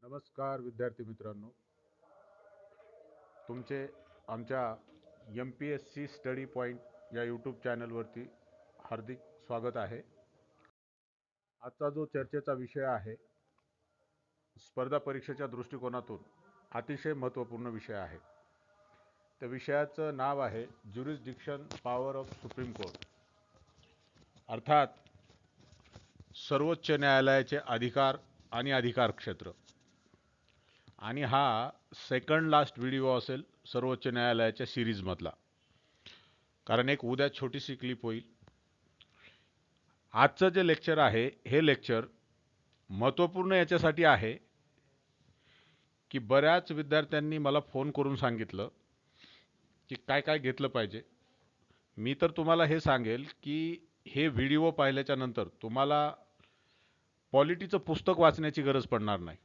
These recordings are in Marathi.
नमस्कार विद्यार्थी मित्रांनो, तुमचे आमच्या MPSC स्टडी पॉईंट या यूट्यूब चॅनलवरती हार्दिक स्वागत आहे. आजचा जो चर्चेचा विषय आहे स्पर्धा परीक्षेच्या दृष्टिकोनातून अतिशय महत्त्वपूर्ण विषय आहे. त्या विषयाचं नाव आहे jurisdiction power of supreme court, अर्थात सर्वोच्च न्यायालयाचे अधिकार आणि अधिकार क्षेत्र. आणि हा सेकंड लास्ट व्हिडिओ असेल सर्वोच्च न्यायालयाच्या सिरीजमधला, कारण एक उद्या छोटीशी क्लिप होईल. आजचं जे लेक्चर आहे हे लेक्चर महत्त्वपूर्ण याच्यासाठी आहे की बऱ्याच विद्यार्थ्यांनी मला फोन करून सांगितलं की काय काय घेतलं पाहिजे. मी तर तुम्हाला हे सांगेल की हे व्हिडिओ पाहिल्याच्या नंतर तुम्हाला पॉलिटीचं पुस्तक वाचण्याची गरज पडणार नाही,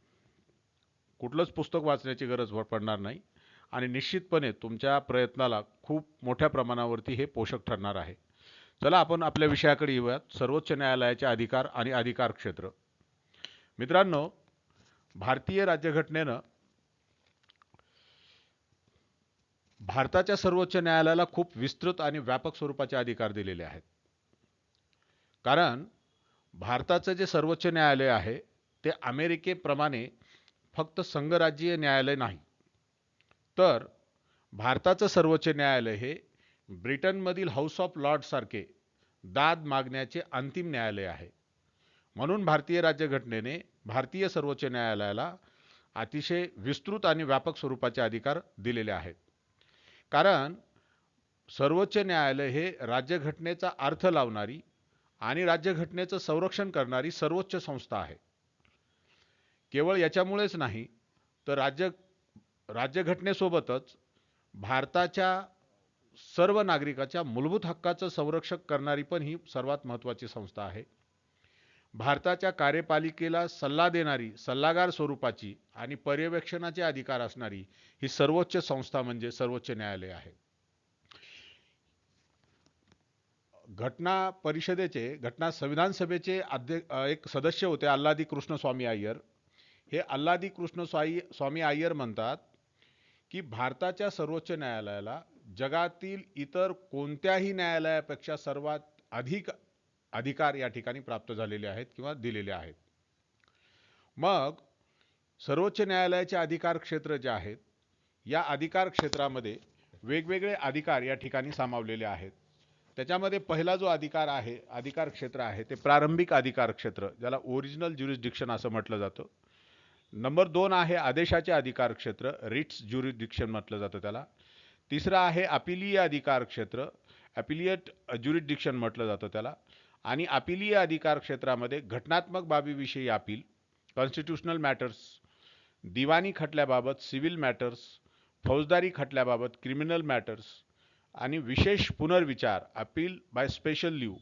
कुठलंच पुस्तक वाचण्याची गरज पडणार नाही आणि निश्चितपणे तुमच्या प्रयत्नाला खूप मोठ्या प्रमाणावरती हे पोषक ठरणार आहे. चला आपण आपल्या विषयाकडे येऊयात. सर्वोच्च न्यायालयाचे अधिकार आणि अधिकार क्षेत्र. मित्रांनो, भारतीय राज्यघटनेनं भारताच्या सर्वोच्च न्यायालयाला खूप विस्तृत आणि व्यापक स्वरूपाचे अधिकार दिलेले आहेत. कारण भारताचं जे सर्वोच्च न्यायालय आहे ते अमेरिकेप्रमाणे फक्त संघराज्यीय न्यायालय नाही, तर भारताचं सर्वोच्च न्यायालय हे ब्रिटनमधील हाऊस ऑफ लॉर्ड्ससारखे दाद मागण्याचे अंतिम न्यायालय आहे. म्हणून भारतीय राज्यघटनेने भारतीय सर्वोच्च न्यायालयाला अतिशय विस्तृत आणि व्यापक स्वरूपाचे अधिकार दिलेले आहेत. कारण सर्वोच्च न्यायालय हे राज्यघटनेचा अर्थ लावणारी आणि राज्यघटनेचं संरक्षण करणारी सर्वोच्च संस्था आहे. केवळ याच्यामुळेच नाही तर राज्यघटनेसोबतच भारताच्या सर्व नागरिकाच्या मूलभूत हक्काचं संरक्षण करणारी पण ही सर्वात महत्त्वाची संस्था आहे. भारताच्या कार्यपालिकेला सल्ला देणारी, सल्लागार स्वरूपाची आणि पर्यवेक्षणाचे अधिकार असणारी ही सर्वोच्च संस्था म्हणजे सर्वोच्च न्यायालय आहे. घटना संविधान सभेचे एक सदस्य होते अल्लादी कृष्णस्वामी अय्यर. हे अल्लादी कृष्णस्वामी अय्यर म्हणतात की भारताच्या सर्वोच्च न्यायालयाला जगातील इतर कोणत्याही न्यायालयापेक्षा सर्वात अधिक अधिकार या ठिकाणी प्राप्त झालेले आहेत किंवा दिलेले आहेत. मग सर्वोच्च न्यायालयाचे अधिकार क्षेत्र जे आहेत, या अधिकार क्षेत्रामध्ये वेगवेगळे अधिकार या ठिकाणी सामावलेले आहेत. त्याच्यामध्ये पहिला जो अधिकार क्षेत्र आहे ते प्रारंभिक अधिकार क्षेत्र, ज्याला ओरिजिनल ज्युरिस्डिक्शन असं म्हटलं जातं. नंबर 2 आहे आदेशाचे अधिकार क्षेत्र, रिट्स ज्युरिस्डिक्शन म्हटलं जातं त्याला. तिसरा आहे अपिलीय अधिकार क्षेत्र, अपिलिएट ज्युरिस्डिक्शन म्हटलं जातं त्याला. आणि अपिलीय अधिकार क्षेत्रामध्ये घटनात्मक बाबीविषयी अपील, कॉन्स्टिट्यूशनल मॅटर्स, दिवाणी खटल्याबाबत सिव्हिल मॅटर्स, फौजदारी खटल्याबाबत क्रिमिनल मॅटर्स आणि विशेष पुनर्विचार, अपील बाय स्पेशल लीव.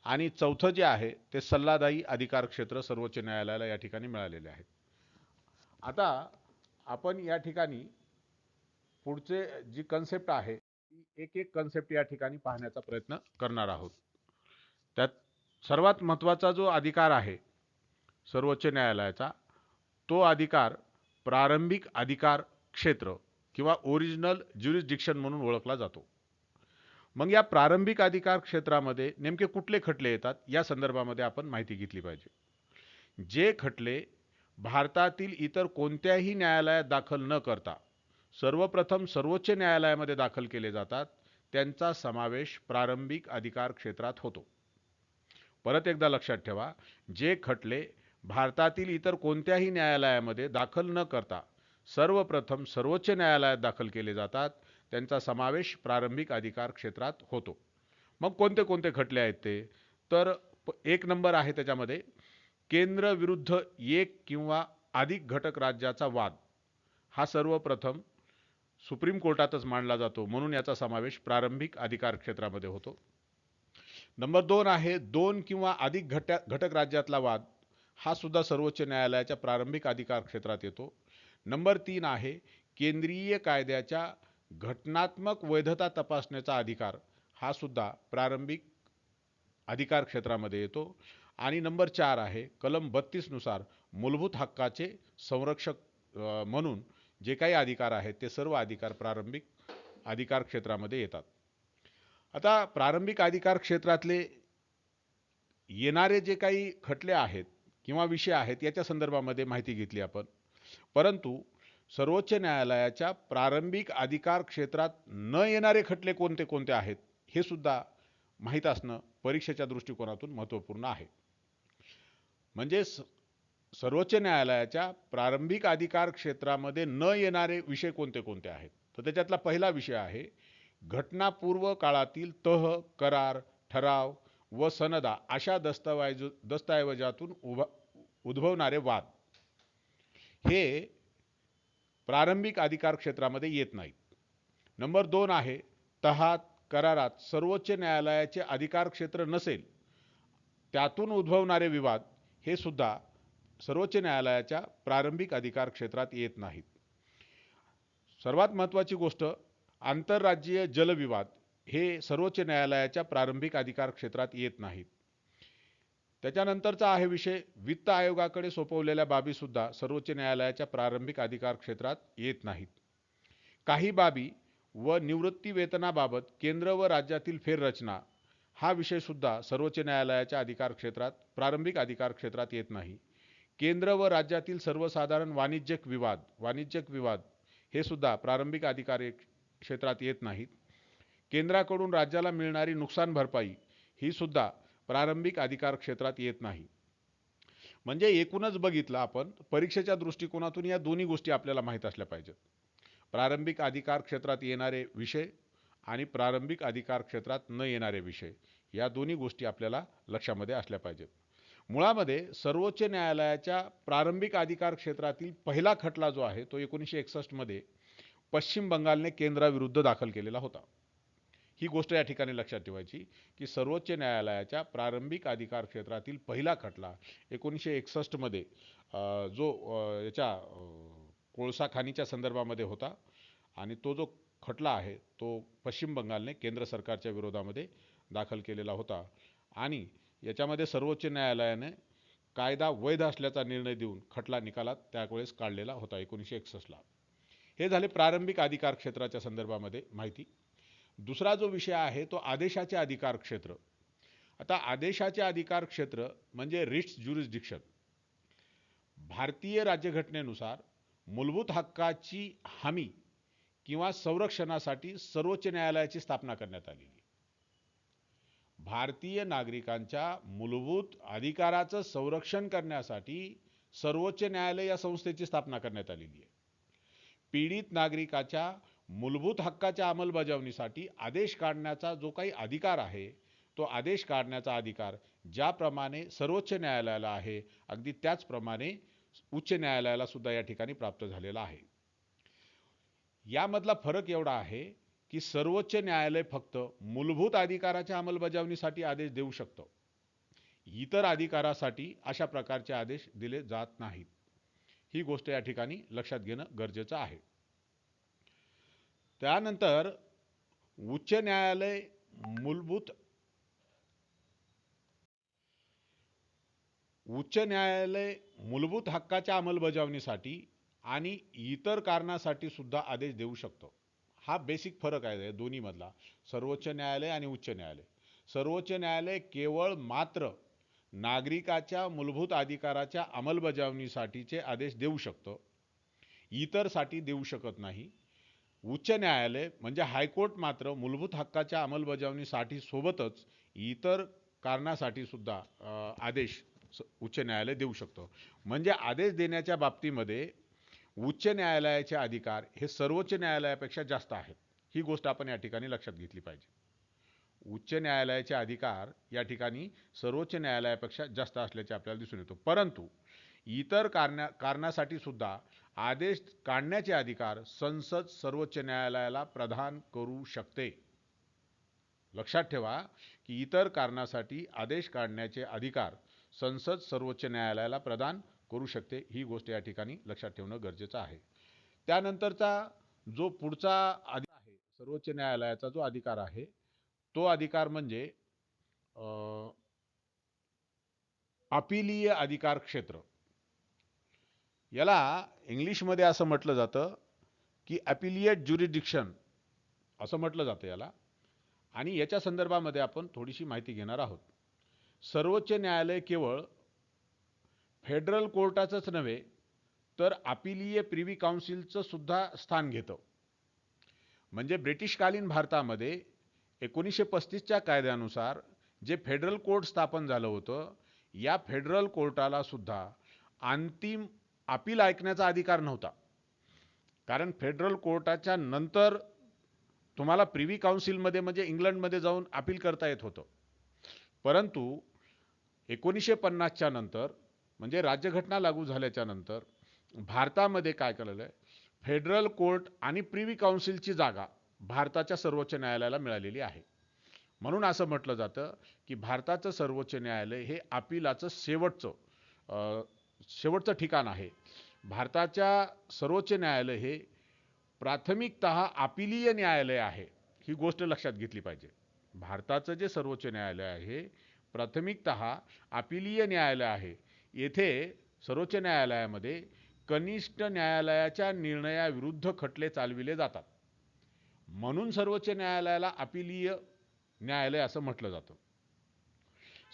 आणि चौथं जे आहे ते सल्लादायी अधिकार क्षेत्र सर्वोच्च न्यायालयाला या ठिकाणी मिळालेले आहेत. आता आपण या ठिकाणी पुढचे जी कन्सेप्ट आहे ती एक एक कन्सेप्ट या ठिकाणी पाहण्याचा प्रयत्न करणार आहोत. त्यात सर्वात महत्त्वाचा जो अधिकार आहे सर्वोच्च न्यायालयाचा, तो अधिकार प्रारंभिक अधिकार क्षेत्र किंवा ओरिजिनल ज्युरिस्डिक्शन म्हणून ओळखला जातो. मग या प्रारंभिक अधिकार क्षेत्रामध्ये नेमके कुठले खटले येतात या संदर्भामध्ये आपण माहिती घेतली पाहिजे. जे खटले भारतातील इतर कोणत्याही न्यायालयात दाखल न करता सर्वप्रथम सर्वोच्च न्यायालयामध्ये दाखल केले जातात, त्यांचा समावेश प्रारंभिक अधिकार क्षेत्रात होतो. परत एकदा लक्षात ठेवा, जे खटले भारतातील इतर कोणत्याही न्यायालयामध्ये दाखल न करता सर्वप्रथम सर्वोच्च न्यायालयात दाखल केले जातात, त्यांचा समावेश प्रारंभिक अधिकार क्षेत्रात होतो. मग कोणते कोणते खटले आहेत ते? तर एक नंबर आहे त्याच्यामध्ये केंद्र विरुद्ध एक किंवा अधिक घटक राज्याचा वाद. हा सर्वप्रथम सुप्रीम कोर्टातच मांडला जातो, म्हणून याचा समावेश प्रारंभिक अधिकार क्षेत्रामध्ये होतो. नंबर 2 आहे 2 किंवा अधिक घटक राज्यातला वाद. हा सुद्धा सर्वोच्च न्यायालयाच्या प्रारंभिक अधिकार क्षेत्रात येतो. नंबर 3 आहे केंद्रीय कायद्याच्या घटनात्मक वैधता तपासण्याचा अधिकार. हा सुद्धा प्रारंभिक अधिकार क्षेत्रामध्ये येतो. आणि नंबर 4 आहे कलम 32 नुसार मूलभूत हक्काचे संरक्षक म्हणून जे काही अधिकार आहेत ते सर्व अधिकार प्रारंभिक अधिकार क्षेत्रामध्ये येतात. आता प्रारंभिक अधिकार क्षेत्रातले येणारे जे काही खटले आहेत किंवा विषय आहेत याच्या संदर्भामध्ये माहिती घेतली आपण. परंतु सर्वोच्च न्यायालयाच्या प्रारंभिक अधिकार क्षेत्रात न येणारे खटले कोणते कोणते आहेत हे सुद्धा माहीत असणं परीक्षेच्या दृष्टिकोनातून महत्त्वपूर्ण आहे. म्हणजे सर्वोच्च न्यायालयाच्या प्रारंभिक अधिकार क्षेत्रामध्ये न येणारे विषय कोणते कोणते आहेत, तर त्याच्यातला पहिला विषय आहे घटनापूर्व काळातील तह, करार, ठराव व सनदा अशा दस्तऐवजातून उद्भवणारे वाद हे प्रारंभिक अधिकार क्षेत्रामध्ये येत नाहीत. नंबर 2 आहे तहात, करारात सर्वोच्च न्यायालयाचे अधिकार क्षेत्र नसेल त्यातून उद्भवणारे विवाद हे सुद्धा सर्वोच्च न्यायालयाच्या प्रारंभिक अधिकार क्षेत्रात येत नाहीत. सर्वात महत्त्वाची गोष्ट आंतरराज्यीय जलविवाद हे सर्वोच्च न्यायालयाच्या प्रारंभिक अधिकार क्षेत्रात येत नाहीत. त्याच्यानंतरचा आहे विषय वित्त आयोगाकडे सोपवलेल्या बाबी सुद्धा सर्वोच्च न्यायालयाच्या प्रारंभिक अधिकार क्षेत्रात येत नाहीत. काही बाबी व निवृत्ती वेतनाबाबत केंद्र व राज्यातील फेररचना हा विषय सुद्धा सर्वोच्च न्यायालयाच्या अधिकार क्षेत्रात प्रारंभिक अधिकार क्षेत्रात येत नाही. केंद्र व राज्यातील सर्वसाधारण वाणिज्यिक विवाद हे सुद्धा प्रारंभिक अधिकार क्षेत्रात येत नाहीत. केंद्राकडून राज्याला मिळणारी नुकसान भरपाई ही सुद्धा प्रारंभिक अधिकार क्षेत्रात येत नाही. म्हणजे एकूणच बघितलं आपण परीक्षेच्या दृष्टिकोनातून या दोन्ही गोष्टी आपल्याला माहीत असल्या पाहिजेत. प्रारंभिक अधिकार क्षेत्रात येणारे विषय आणि प्रारंभिक अधिकार क्षेत्रात न येणारे विषय या दोन्ही गोष्टी आपल्याला लक्षामध्ये असल्या पाहिजेत. मुळामध्ये सर्वोच्च न्यायालयाच्या प्रारंभिक अधिकार क्षेत्रातील पहिला खटला जो आहे तो 1961 मध्ये पश्चिम बंगालने केंद्राविरुद्ध दाखल केलेला होता. ही गोष्ट या ठिकाणी लक्षात ठेवायची की सर्वोच्च न्यायालयाच्या प्रारंभिक अधिकार क्षेत्रातील पहिला खटला 1961 मध्ये जो याच्या कोळसा खाणीच्या संदर्भामध्ये होता आणि तो जो खटला आहे तो पश्चिम बंगालने केंद्र सरकारच्या विरोधामध्ये दाखल केलेला होता आणि याच्यामध्ये सर्वोच्च न्यायालयाने कायदा वैध असल्याचा निर्णय देऊन खटला निकालात त्यावेळेस काढलेला होता 1961 ला. हे झाले प्रारंभिक अधिकार क्षेत्राच्या संदर्भामध्ये माहिती. दुसरा जो विषय आहे तो आदेशाचे अधिकार क्षेत्र. आता आदेशाचे अधिकार क्षेत्र म्हणजे रिट्स ज्युरिस्डिक्शन. भारतीय राज्यघटनेनुसार मूलभूत हक्काची हमी किंवा संरक्षणासाठी सर्वोच्च न्यायालयाची स्थापना करण्यात आलेली आहे. भारतीय नागरिकांच्या मूलभूत अधिकाराचं संरक्षण करण्यासाठी सर्वोच्च न्यायालय या संस्थेची स्थापना करण्यात आलेली आहे. पीडित नागरिकाच्या मूलभूत हक्काच्या अंमलबजावणीसाठी आदेश काढण्याचा जो काही अधिकार आहे तो आदेश काढण्याचा अधिकार ज्याप्रमाणे सर्वोच्च न्यायालयाला आहे अगदी त्याचप्रमाणे उच्च न्यायालयाला सुद्धा या ठिकाणी प्राप्त झालेला आहे. यामधला फरक एवढा आहे की सर्वोच्च न्यायालय फक्त मूलभूत अधिकाराच्या अंमलबजावणीसाठी आदेश देऊ शकतं. इतर अधिकारासाठी अशा प्रकारचे आदेश दिले जात नाहीत. ही गोष्ट या ठिकाणी लक्षात घेणं गरजेचं आहे. त्यानंतर उच्च न्यायालय मूलभूत हक्काच्या अंमलबजावणीसाठी आणि इतर कारणासाठी सुद्धा आदेश देऊ शकतो. हा बेसिक फरक आहे दोन्ही मधला, सर्वोच्च न्यायालय आणि उच्च न्यायालय. सर्वोच्च न्यायालय केवळ मात्र नागरिकाच्या मूलभूत अधिकाराच्या अंमलबजावणीसाठीचे आदेश देऊ शकतं, इतरसाठी देऊ शकत नाही. उच्च न्यायालय म्हणजे हायकोर्ट मात्र मूलभूत हक्काच्या अंमलबजावणीसाठी सोबतच इतर कारणासाठी सुद्धा आदेश उच्च न्यायालय देऊ शकतं. म्हणजे आदेश देण्याच्या बाबतीमध्ये उच्च न्यायालयाचे अधिकार हे सर्वोच्च न्यायालयापेक्षा जास्त आहेत. ही गोष्ट आपण या ठिकाणी लक्षात घेतली पाहिजे. उच्च न्यायालयाचे अधिकार या ठिकाणी सर्वोच्च न्यायालयापेक्षा जास्त असल्याचे आपल्याला दिसून येतो. परंतु इतर कारणासाठी सुद्धा आदेश काढण्याचे अधिकार संसद सर्वोच्च न्यायालयाला प्रदान करू शकते. लक्षात ठेवा की इतर कारणासाठी आदेश काढण्याचे अधिकार संसद सर्वोच्च न्यायालयाला प्रदान करू शकते. ही गोष्ट या ठिकाणी लक्षात ठेवणं गरजेचं आहे. त्यानंतरचा जो पुढचा अधिकार आहे सर्वोच्च न्यायालयाचा जो अधिकार आहे तो अधिकार म्हणजे अपिलीय अधिकार क्षेत्र. याला इंग्लिशमध्ये असं म्हटलं जातं की ॲपिलिएट ज्युरिडिक्शन असं म्हटलं जातं याला. आणि याच्या संदर्भामध्ये आपण थोडीशी माहिती घेणार आहोत. सर्वोच्च न्यायालय केवळ फेडरल कोर्टाचंच नव्हे तर अपिलीय प्रिव्ही काउन्सिलचं सुद्धा स्थान घेतं. म्हणजे ब्रिटिशकालीन भारतामध्ये 1935च्या कायद्यानुसार जे फेडरल कोर्ट स्थापन झालं होतं, या फेडरल कोर्टाला सुद्धा अंतिम अपील ऐकण्याचा अधिकार नव्हता. कारण फेडरल कोर्टाच्या नंतर तुम्हाला प्रिव्ही काउन्सिलमध्ये म्हणजे इंग्लंडमध्ये जाऊन अपील करता येत होतं. परंतु 1950च्या नंतर म्हणजे राज्यघटना लागू झाल्याच्या नंतर भारतामध्ये काय केलेलं आहे, फेडरल कोर्ट आणि प्रिव्ही काउन्सिलची जागा भारताच्या सर्वोच्च न्यायालयाला मिळालेली आहे. म्हणून असं म्हटलं जातं की भारताचं सर्वोच्च न्यायालय हे अपिलाचं शेवटचं ठिकाण आहे. भारताच्या सर्वोच्च न्यायालय हे प्राथमिकतः अपिलीय न्यायालय आहे, ही गोष्ट लक्षात घेतली पाहिजे. भारताचं जे सर्वोच्च न्यायालय आहे प्राथमिकतः अपिलीय न्यायालय आहे. येथे सर्वोच्च न्यायालयामध्ये कनिष्ठ न्यायालयाच्या निर्णयाविरुद्ध खटले चालविले जातात. म्हणून सर्वोच्च न्यायालयाला अपिलीय न्यायालय असं म्हटलं जातं.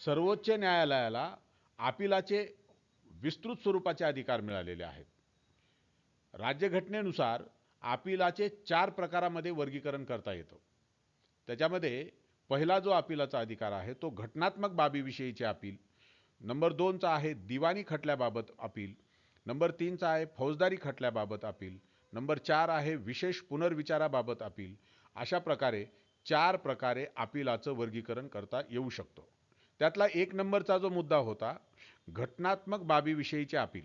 सर्वोच्च न्यायालयाला अपिलाचे विस्तृत स्वरूपाचे अधिकार मिळालेले आहेत. राज्यघटनेनुसार अपिलाचे 4 प्रकारामध्ये वर्गीकरण करता येतं. त्याच्यामध्ये पहिला जो अपिलाचा अधिकार आहे तो घटनात्मक बाबीविषयीचे अपील, नंबर 2चा आहे दिवाणी खटल्याबाबत अपील, नंबर 3चा आहे फौजदारी खटल्याबाबत अपील, नंबर 4 आहे विशेष पुनर्विचाराबाबत अपील. अशा प्रकारे 4 प्रकारे अपिलाचं वर्गीकरण करता येऊ शकतं. त्यातला 1 नंबरचा जो मुद्दा होता घटनात्मक बाबीविषयीचे अपील.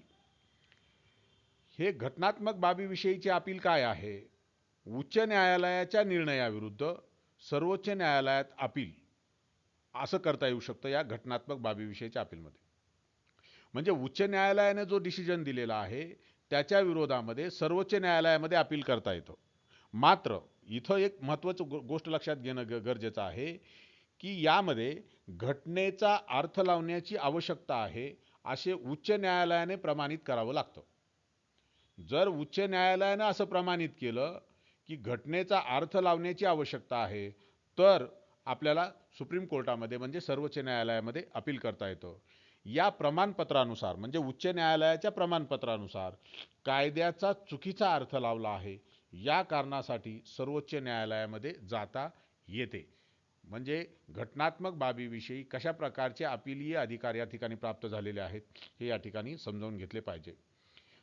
हे घटनात्मक बाबीविषयीचे अपील काय आहे? उच्च न्यायालयाच्या निर्णयाविरुद्ध सर्वोच्च न्यायालयात अपील असं करता येऊ शकतं या घटनात्मक बाबीविषयीच्या अपीलमध्ये. म्हणजे उच्च न्यायालयाने जो डिसिजन दिलेला आहे त्याच्या विरोधामध्ये सर्वोच्च न्यायालयामध्ये अपील करता येतं. मात्र इथं एक महत्त्वाचं गोष्ट लक्षात घेणं गरजेचं आहे की यामध्ये घटनेचा अर्थ लावण्याची आवश्यकता आहे असे उच्च न्यायालयाने प्रमाणित करावं लागतं. जर उच्च न्यायालयानं असं प्रमाणित केलं की घटनेचा अर्थ लावण्याची आवश्यकता आहे तर आपल्याला सुप्रीम कोर्टामध्ये म्हणजे सर्वोच्च न्यायालयामध्ये अपील करता येतं. या प्रमाणपत्रानुसार म्हणजे उच्च न्यायालयाच्या प्रमाणपत्रानुसार कायद्याचा चुकीचा अर्थ लावला आहे या कारणासाठी सर्वोच्च न्यायालयामध्ये जाता येते. म्हणजे घटनात्मक बाबीविषयी कशा प्रकारचे अपिलीय अधिकार या ठिकाणी प्राप्त झालेले आहेत हे या ठिकाणी समजावून घेतले पाहिजे.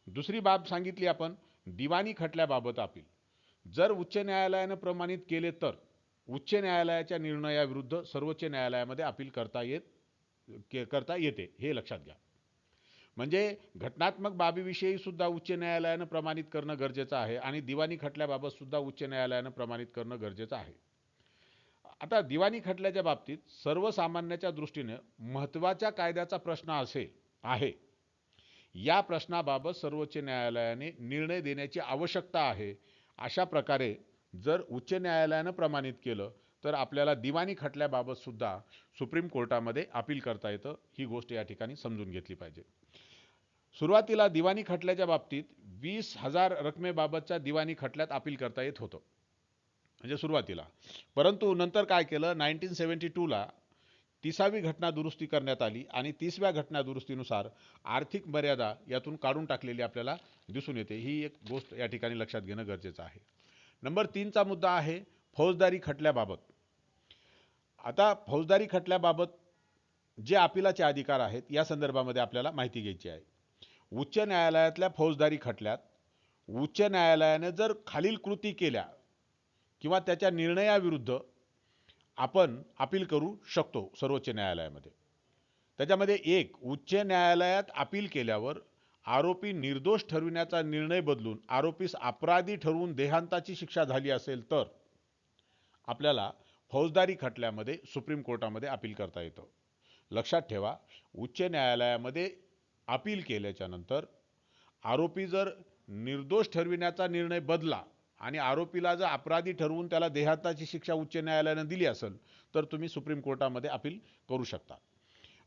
दुसरी बाब सांगितली आपण दिवाणी खटल्याबाबत अपील. जर उच्च न्यायालयानं प्रमाणित केले तर उच्च न्यायालयाच्या निर्णयाविरुद्ध सर्वोच्च न्यायालयामध्ये अपील करता येते, हे लक्षात घ्या. म्हणजे घटनात्मक बाबीविषयी सुद्धा उच्च न्यायालयानं प्रमाणित करणं गरजेचं आहे आणि दिवाणी खटल्याबाबत सुद्धा उच्च न्यायालयानं प्रमाणित करणं गरजेचं आहे. आता दिवाणी खटल्याच्या बाबतीत सर्वसामान्याच्या दृष्टीने महत्त्वाच्या कायद्याचा प्रश्न आहे. या प्रश्नाबाबत सर्वोच्च न्यायालयाने निर्णय देण्याची आवश्यकता आहे. अशा प्रकारे जर उच्च न्यायालयानं प्रमाणित केलं तर आपल्याला दिवाणी खटल्याबाबत सुद्धा सुप्रीम कोर्टामध्ये अपील करता येतं. ही गोष्ट या ठिकाणी समजून घेतली पाहिजे. सुरुवातीला दिवाणी खटल्याच्या बाबतीत 20,000 रकमेबाबतच्या दिवाणी खटल्यात अपील करता येत होतं म्हणजे सुरुवातीला. परंतु नंतर काय केलं 1972ला 30वी घटना दुरुस्ती करण्यात आली आणि 30व्या घटना दुरुस्तीनुसार आर्थिक मर्यादा यातून काढून टाकलेली आपल्याला दिसून येते. ही एक गोष्ट या ठिकाणी लक्षात घेणं गरजेचं आहे. नंबर 3चा मुद्दा आहे फौजदारी खटल्याबाबत. आता फौजदारी खटल्याबाबत जे अपिलाचे अधिकार आहेत या संदर्भामध्ये आपल्याला माहिती घ्यायची आहे. उच्च न्यायालयातल्या फौजदारी खटल्यात उच्च न्यायालयाने जर खालील कृती केल्या किंवा त्याच्या निर्णयाविरुद्ध आपण अपील करू शकतो सर्वोच्च न्यायालयामध्ये. त्याच्यामध्ये 1 उच्च न्यायालयात अपील केल्यावर आरोपी निर्दोष ठरविण्याचा निर्णय बदलून आरोपीस अपराधी ठरवून देहांताची शिक्षा झाली असेल तर आपल्याला फौजदारी खटल्यामध्ये सुप्रीम कोर्टामध्ये अपील करता येतं. लक्षात ठेवा उच्च न्यायालयामध्ये अपील केल्याच्या नंतर आरोपी जर निर्दोष ठरविण्याचा निर्णय बदला आणि आरोपीला जर अपराधी ठरवून त्याला देहांताची शिक्षा उच्च न्यायालयाने दिली असेल तर तुम्ही सुप्रीम कोर्टामध्ये अपील करू शकता.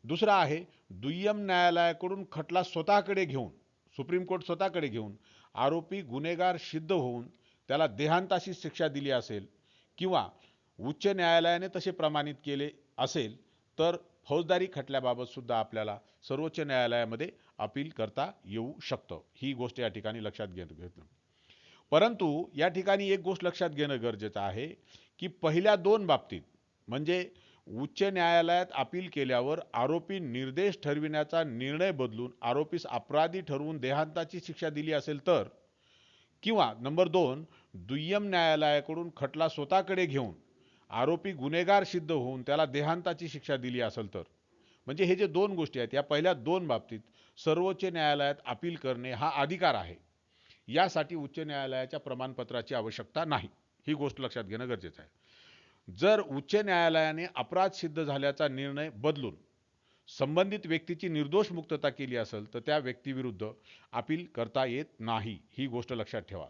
दुसरा आहे दुय्यम न्यायालयाकडून खटला स्वतःकडे घेऊन सुप्रीम कोर्ट स्वतःकडे घेऊन आरोपी गुन्हेगार सिद्ध होऊन त्याला देहांताची शिक्षा दिली असेल किंवा उच्च न्यायालयाने तसे प्रमाणित केले असेल तर फौजदारी खटल्याबाबत सुद्धा आपल्याला सर्वोच्च न्यायालयामध्ये अपील करता येऊ शकतं. ही गोष्ट या ठिकाणी लक्षात घेतलं. परंतु या ठिकाणी एक गोष्ट लक्षात घेणं गरजेचं आहे की पहिल्या दोन बाबतीत म्हणजे उच्च न्यायालयात अपील केल्यावर आरोपी निर्दोष ठरविण्याचा निर्णय बदलून आरोपीस अपराधी ठरवून देहांताची शिक्षा दिली असेल तर, किंवा नंबर 2 दुय्यम न्यायालयाकडून खटला स्वतःकडे घेऊन आरोपी गुन्हेगार सिद्ध होऊन त्याला देहांताची शिक्षा दिली असेल तर, म्हणजे हे जे दोन गोष्टी आहेत या पहिल्या दोन बाबतीत सर्वोच्च न्यायालयात अपील करणे हा अधिकार आहे. यासाठी उच्च न्यायालयाच्या प्रमाणपत्राची आवश्यकता नाही. ही गोष्ट लक्षात घेणं गरजेचं आहे. जर उच्च न्यायालयाने अपराध सिद्ध झाल्याचा निर्णय बदलून संबंधित व्यक्तीची निर्दोष मुक्तता केली असेल तर त्या व्यक्तीविरुद्ध अपील करता येत नाही. ही गोष्ट लक्षात ठेवा.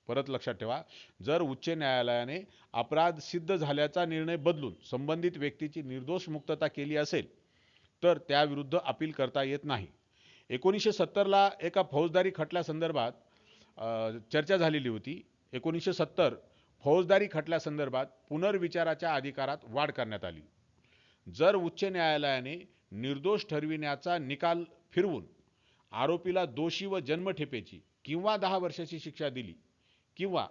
परत लक्षात ठेवा, जर उच्च न्यायालयाने अपराध सिद्ध झाल्याचा निर्णय बदलून संबंधित व्यक्तीची निर्दोष मुक्तता केली असेल तर त्याविरुद्ध अपील करता येत नाही. 1970ला एका फौजदारी खटल्यासंदर्भात चर्चा झालेली होती. 1970 फौजदारी खटल्यासंदर्भात पुनर्विचाराच्या अधिकारात वाढ करण्यात आली. जर उच्च न्यायालयाने निर्दोष ठरविण्याचा निकाल फिरवून आरोपीला दोषी व जन्मठेपेची किंवा 10 वर्षाची शिक्षा दिली किंवा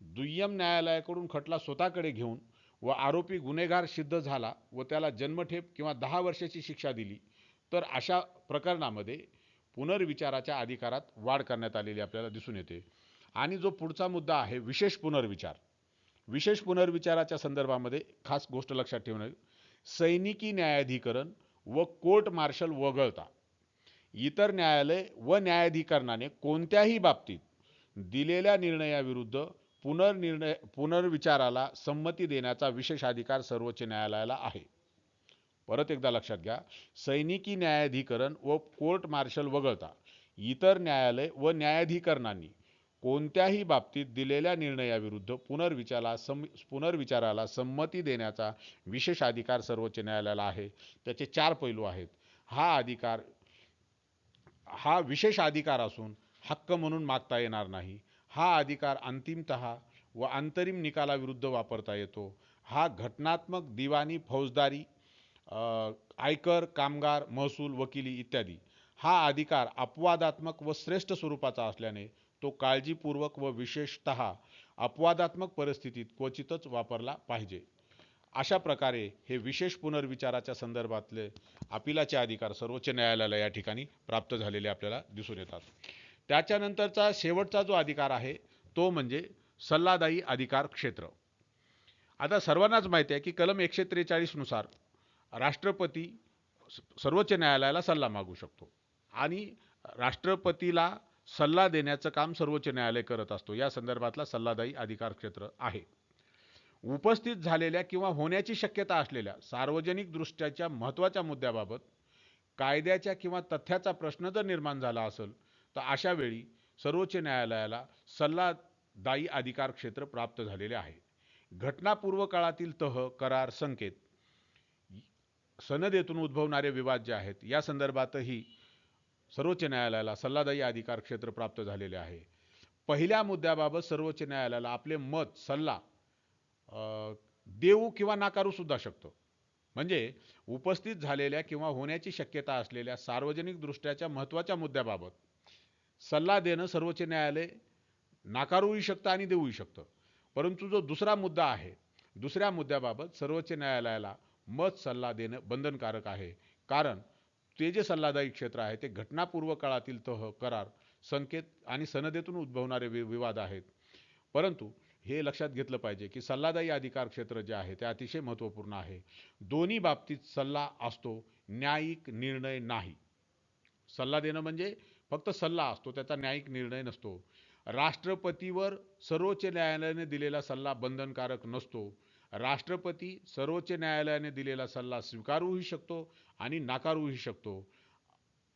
दुय्यम न्यायालयाकडून खटला स्वतःकडे घेऊन व आरोपी गुन्हेगार सिद्ध झाला व त्याला जन्मठेप किंवा 10 वर्षाची शिक्षा दिली तर अशा प्रकरणामध्ये पुनर्विचाराच्या अधिकारात वाढ करण्यात आलेली आपल्याला दिसून येते. आणि जो पुढचा मुद्दा आहे विशेष पुनर्विचार. विशेष पुनर्विचाराच्या संदर्भामध्ये खास गोष्ट लक्षात ठेवणं, सैनिकी न्यायाधिकरण व कोर्ट मार्शल वगळता इतर न्यायालय व न्यायाधिकरणाने कोणत्याही बाबतीत दिलेल्या निर्णयाविरुद्ध पुनर्विचाराला संमती देण्याचा विशेष अधिकार सर्वोच्च न्यायालयाला आहे. परत एकदा लक्षात घ्या, सैनिकी न्यायाधिकरण व कोर्ट मार्शल वगळता इतर न्यायालय व न्यायाधिकरणांनी कोणत्याही बाबतीत दिलेल्या निर्णयाविरुद्ध पुनर्विचाराला संमती देण्याचा विशेष अधिकार सर्वोच्च न्यायालयाला आहे. त्याचे 4 पैलू आहेत. हा विशेष अधिकार असून हक्क म्हणून मागता येणार नाही. हा अधिकार अंतिमतः व अंतरिम निकालाविरुद्ध वापरता येतो. हा घटनात्मक, दिवाणी, फौजदारी, आयकर, कामगार, महसूल, वकिली इत्यादी. हा अधिकार अपवादात्मक व श्रेष्ठ स्वरूपाचा असल्याने तो काळजीपूर्वक व विशेषतः अपवादात्मक परिस्थितीत क्वचितच वापरला पाहिजे. अशा प्रकारे हे विशेष पुनर्विचाराच्या संदर्भातले अपिलाचे अधिकार सर्वोच्च न्यायालयाला या ठिकाणी प्राप्त झालेले आपल्याला दिसून येतात. त्याच्यानंतरचा शेवटचा जो अधिकार आहे तो म्हणजे सल्लादायी अधिकार क्षेत्र. आता सर्वांनाच माहिती आहे की कलम 143 नुसार राष्ट्रपती सर्वोच्च न्यायालयाला सल्ला मागू शकतो आणि राष्ट्रपतीला सल्ला देण्याचं काम सर्वोच्च न्यायालय करत असतो. या संदर्भातला सल्लादायी अधिकार क्षेत्र आहे. उपस्थित झालेल्या किंवा होण्याची शक्यता असलेल्या सार्वजनिक दृष्ट्याच्या महत्त्वाच्या मुद्द्याबाबत कायद्याच्या किंवा तथ्याचा प्रश्न जर निर्माण झाला असेल तर अशा वेळी सर्वोच्च न्यायालयाला सल्लादायी अधिकार क्षेत्र प्राप्त झालेले आहे. घटनापूर्व काळातील तह, करार, संकेत, सनदेतून उद्भवणारे विवाद जे आहेत या संदर्भातही सर्वोच्च न्यायालयाला सल्लादायी अधिकार क्षेत्र प्राप्त झालेले आहे. पहिल्या मुद्द्याबाबत सर्वोच्च न्यायालयाला आपले मत, सल्ला देऊ किंवा नाकारू सुद्धा शकतो. म्हणजे उपस्थित झालेल्या किंवा होण्याची शक्यता असलेल्या सार्वजनिक दृष्ट्याच्या महत्त्वाच्या मुद्द्याबाबत सल्ला देणं सर्वोच्च न्यायालय नाकारूही शकतं आणि देऊही शकतं. परंतु जो दुसरा मुद्दा आहे, दुसऱ्या मुद्द्याबाबत सर्वोच्च न्यायालयाला मत, सल्ला देणं बंधनकारक आहे. कारण ते जे सल्लादायी क्षेत्र आहे ते घटनापूर्व काळातील तह, करार, संकेत आणि सनदेतून उद्भवणारे विवाद आहेत. परंतु हे लक्षात घेतलं पाहिजे की सल्लादायी अधिकार क्षेत्र जे आहे ते अतिशय महत्त्वपूर्ण आहे. दोन्ही बाबतीत सल्ला असतो, न्यायिक निर्णय नाही. सल्ला देणं म्हणजे फक्त सल्ला असतो, त्याचा न्यायिक निर्णय नसतो. राष्ट्रपतीवर सर्वोच्च न्यायालयाने दिलेला सल्ला बंधनकारक नसतो. राष्ट्रपती सर्वोच्च न्यायालयाने दिलेला सल्ला स्वीकारूही शकतो आणि नाकारूही शकतो.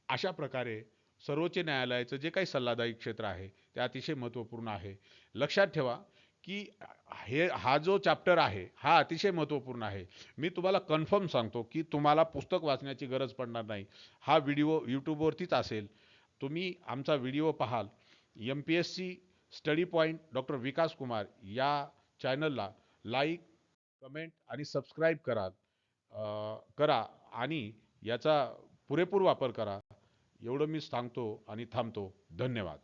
अशा प्रकारे सर्वोच्च न्यायालयाचं जे काही सल्लादायी क्षेत्र आहे ते अतिशय महत्त्वपूर्ण आहे. लक्षात ठेवा की हा जो चॅप्टर आहे हा अतिशय महत्त्वपूर्ण आहे. मी तुम्हाला कन्फर्म सांगतो की तुम्हाला पुस्तक वाचण्याची गरज पडणार नाही. हा व्हिडिओ यूट्यूबवरतीच असेल. तुम्ही आमचा व्हिडिओ पाहाल, MPSC स्टडी पॉईंट डॉक्टर विकास कुमार या चॅनलला लाईक, कमेंट आणि सबस्क्राईब करा आणि याचा पुरेपूर वापर करा. एवढं मी सांगतो आणि थांबतो. धन्यवाद.